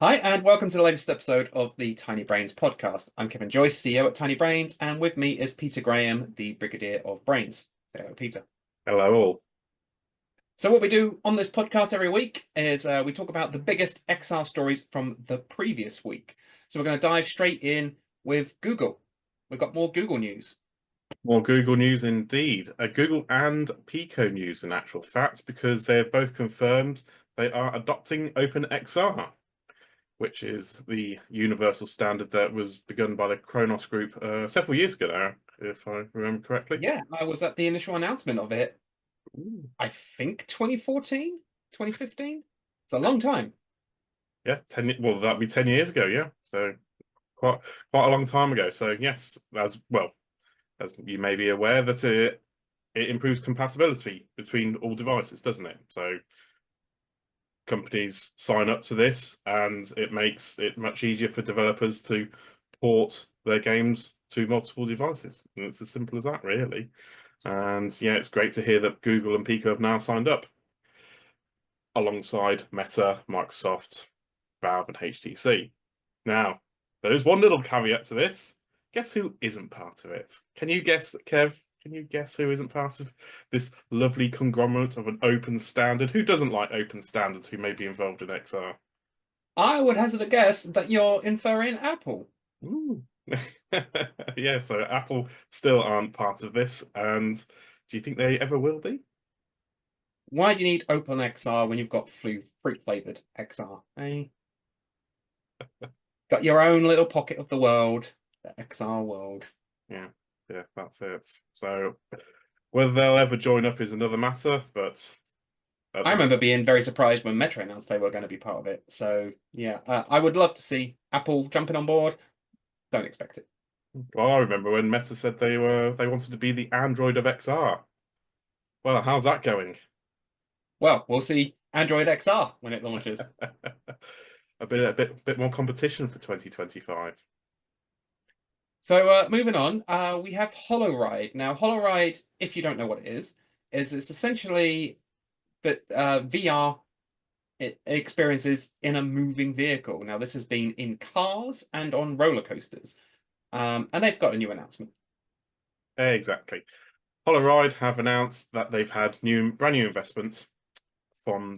Hi, and welcome to the latest episode of the Tiny Brains podcast. I'm Kevin Joyce, CEO at Tiny Brains, and with me is Peter Graham, the Brigadier of Brains. Say hello, Peter. Hello all. So, what we do on this podcast every week is we talk about the biggest XR stories from the previous week. So, we're going to dive straight in with Google. We've got more Google news. More Google news indeed. Google and Pico news in actual fact, because they're both confirmed they are adopting OpenXR, which is the universal standard that was begun by the Kronos Group several years ago now, if I remember correctly. Yeah, I was at the initial announcement of it, Ooh. I think 2014, 2015. It's a long time. Yeah, well, that'd be 10 years ago, yeah. So quite quite a long time ago. So yes, as well, as you may be aware, that it improves compatibility between all devices, doesn't it? So companies sign up to this, and it makes it much easier for developers to port their games to multiple devices. And it's as simple as that, really. And yeah, it's great to hear that Google and Pico have now signed up alongside Meta, Microsoft, Valve, and HTC. Now, there's one little caveat to this. Guess who isn't part of it? Can you guess, Kev? Can you guess who isn't part of this lovely conglomerate of an open standard? Who doesn't like open standards who may be involved in XR? I would hazard a guess that you're inferring Apple. Ooh. Yeah, so Apple still aren't part of this, and do you think they ever will be? Why do you need OpenXR when you've got fruit flavored XR? Eh? Got your own little pocket of the world, the XR world. Yeah, yeah, that's it. So whether they'll ever join up is another matter, but at I the remember moment, being very surprised when Metro announced they were going to be part of it. So yeah, I would love to see Apple jumping on board. Don't expect it. well, I remember when Meta said they wanted to be the Android of XR. Well, how's that going? Well, we'll see Android XR when it launches. A bit more competition for 2025. So moving on, we have Holoride. Now, Holoride, if you don't know what it is it's essentially that VR experiences in a moving vehicle. Now, this has been in cars and on roller coasters, and they've got a new announcement. Exactly. Holoride have announced that they've had brand new investments from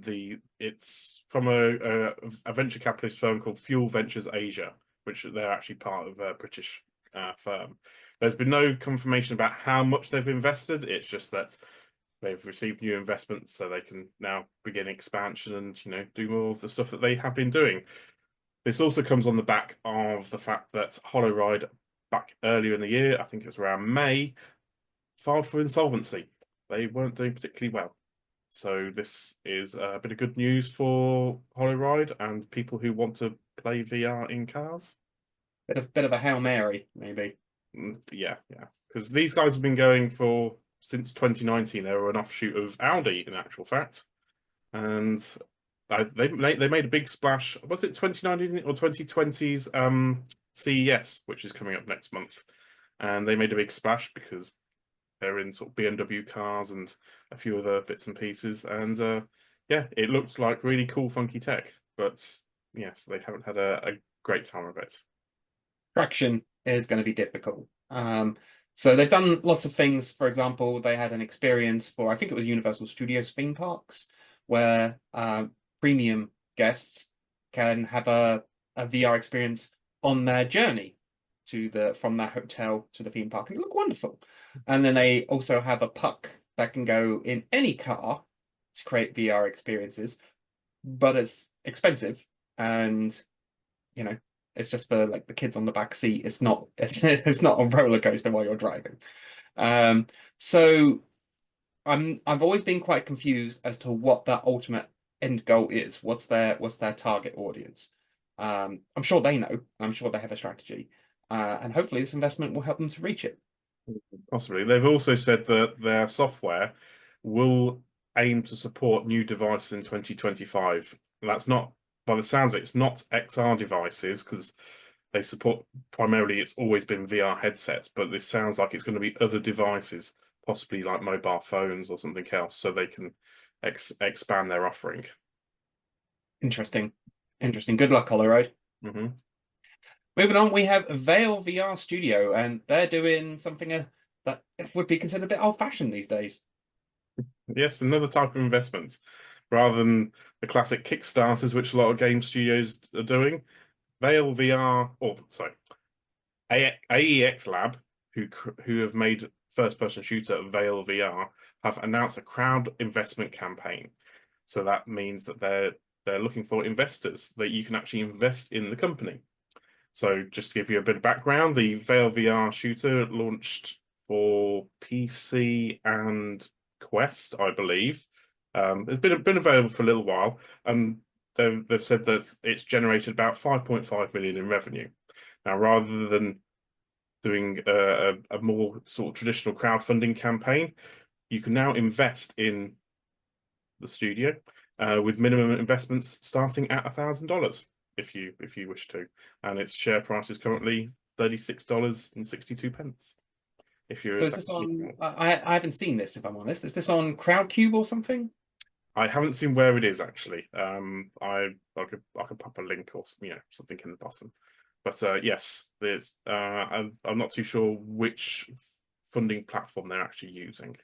it's from a venture capitalist firm called Fuel Ventures Asia, which they're actually part of a British firm. There's been no confirmation about how much they've invested. It's just that they've received new investments, so they can now begin expansion and do more of the stuff that they have been doing. This also comes on the back of the fact that Holoride, back earlier in the year, I think it was around May, filed for insolvency. They weren't doing particularly well. So this is a bit of good news for Holoride and people who want to play VR in cars. Bit of a Hail Mary, maybe. Yeah, yeah. Because these guys have been going for since 2019. They were an offshoot of Audi, in actual fact, and they made a big splash. Was it 2019 or 2020's CES, which is coming up next month? And they made a big splash because they're in sort of BMW cars and a few other bits and pieces. And yeah, it looks like really cool, funky tech. But yes, they haven't had a great time of it. Traction is going to be difficult. So they've done lots of things. For example, they had an experience for, I think it was Universal Studios theme parks, where premium guests can have a VR experience on their journey to the from their hotel to the theme park, and it look wonderful. And then they also have a puck that can go in any car to create VR experiences, but it's expensive, and you know it's just for like the kids on the back seat. It's not it's not a roller coaster while you're driving. um so I've always been quite confused as to what that ultimate end goal is. What's their target audience? I'm sure they know. I'm sure they have a strategy, and hopefully this investment will help them to reach it. Possibly. They've also said that their software will aim to support new devices in 2025. And that's not, by the sounds of it, it's not XR devices because they support primarily, it's always been VR headsets, but this sounds like it's going to be other devices, possibly like mobile phones or something else, so they can expand their offering. Interesting. Interesting. Good luck, Holoride. Hmm. Moving on, we have Vail VR Studio, and they're doing something that would be considered a bit old-fashioned these days. Yes, another type of investment. Rather than the classic Kickstarters, which a lot of game studios are doing, Vail VR, or sorry, AEX Lab, who have made first-person shooter Vail VR, have announced a crowd investment campaign. So that means that they're looking for investors that you can actually invest in the company. So just to give you a bit of background, the Vail VR shooter launched for PC and Quest, I believe. It's been available for a little while, and they've said that it's generated about 5.5 million in revenue. Now, rather than doing a more sort of traditional crowdfunding campaign, you can now invest in the studio with minimum investments starting at $1,000 if you wish to, and its share price is currently $36.62. If you're So is that, this on? I haven't seen this, if I'm honest. Is this on Crowdcube or something? I haven't seen where it is actually. I could pop a link or something in the bottom, but yes, it's I'm not too sure which funding platform they're actually using.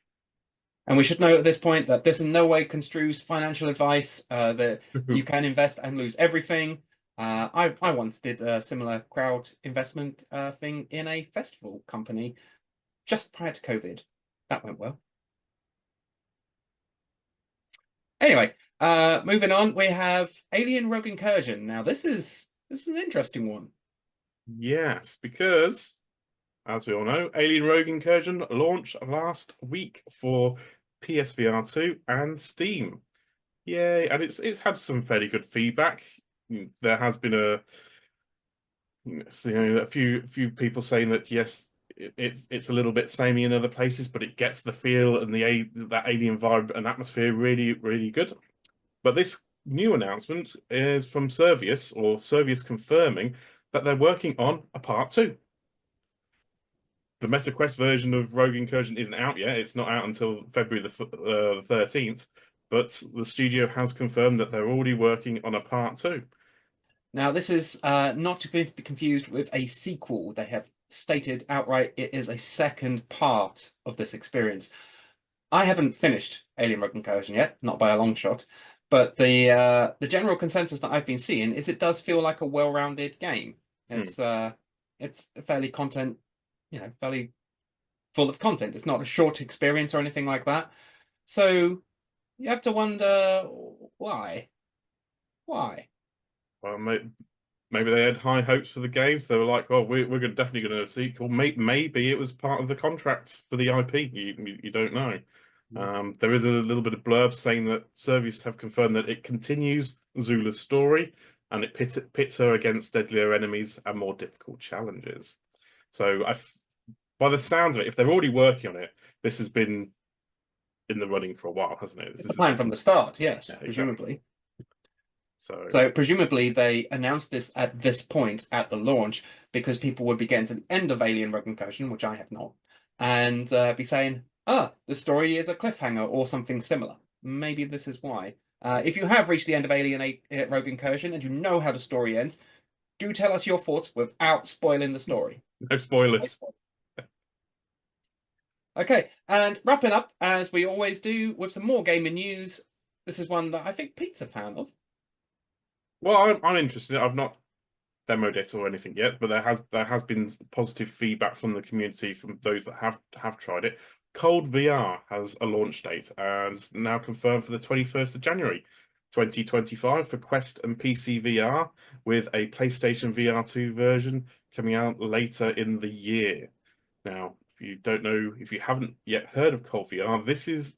And we should note at this point that this in no way construes financial advice, that you can invest and lose everything. I once did a similar crowd investment thing in a festival company just prior to COVID. That went well. Anyway, moving on, we have Alien Rogue Incursion. Now, this is an interesting one. Yes, because as we all know, Alien Rogue Incursion launched last week for PSVR 2 and Steam. Yay, and it's had some fairly good feedback. There has been a few people saying that yes, it's a little bit samey in other places, but it gets the feel and that alien vibe and atmosphere really, really good. But this new announcement is from Servius, or Servius confirming that they're working on a part two. The MetaQuest version of Rogue Incursion isn't out yet. It's not out until February the 13th, but the studio has confirmed that they're already working on a part two. Now, this is not to be confused with a sequel. They have stated outright it is a second part of this experience. I haven't finished Alien Rogue Incursion yet, not by a long shot, but the general consensus that I've been seeing is it does feel like a well-rounded game. Hmm. It's fairly content, fairly full of content. It's not a short experience or anything like that. So you have to wonder why. Why? Well, maybe they had high hopes for the games. They were like, "Oh, we're definitely going to do a sequel." Maybe it was part of the contract for the IP. You don't know. There is a little bit of blurb saying that Servius have confirmed that it continues Zula's story and it pits her against deadlier enemies and more difficult challenges. So, by the sounds of it, if they're already working on it, this has been in the running for a while, hasn't it? It's a This is plan from the start, yes, yeah, exactly. presumably. So, So presumably they announced this at this point at the launch because people would be getting to the end of Alien Rogue Incursion, which I have not, and be saying, the story is a cliffhanger or something similar. Maybe this is why. If you have reached the end of Rogue Incursion and you know how the story ends, do tell us your thoughts without spoiling the story. no spoilers. Okay, and wrapping up, as we always do, with some more gaming news. This is one that I think Pete's a fan of. Well, I'm interested. I've not demoed it or anything yet, but there has been positive feedback from the community from those that have tried it. Cold VR has a launch date and is now confirmed for the 21st of January 2025 for Quest and PC VR, with a PlayStation VR 2 version coming out later in the year. Now, if you haven't yet heard of Cold VR,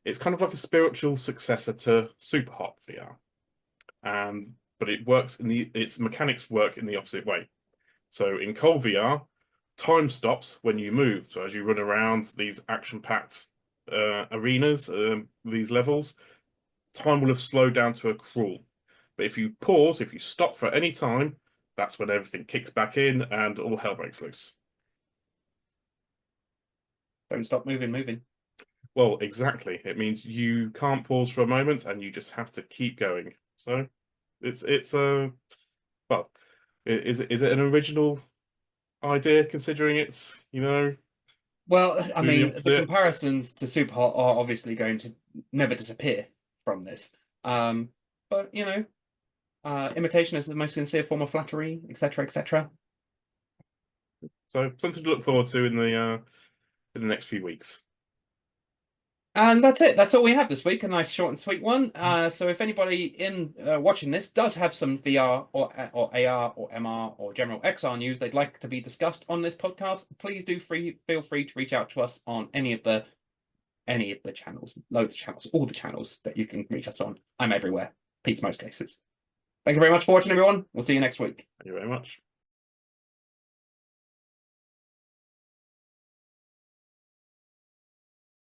it's kind of like a spiritual successor to Superhot VR, and but its mechanics work in the opposite way. So in Cold VR, time stops when you move. So as you run around these action-packed arenas, these levels, time will have slowed down to a crawl. But if you stop for any time, that's when everything kicks back in and all hell breaks loose. Don't stop moving, moving. Well, exactly. It means you can't pause for a moment and you just have to keep going. So It's well, is it an original idea considering it's Well, I doing the mean, the opposite? comparisons to Superhot are obviously going to never disappear from this. But imitation is the most sincere form of flattery, etc., etc. So something to look forward to in the next few weeks. And that's it. That's all we have this week. A nice short and sweet one. So if anybody in watching this does have some VR or AR or MR or general XR news they'd like to be discussed on this podcast, please feel free to reach out to us on any of the channels, loads of channels, all the channels that you can reach us on. I'm everywhere. Pete's most cases. Thank you very much for watching, everyone. We'll see you next week. Thank you very much.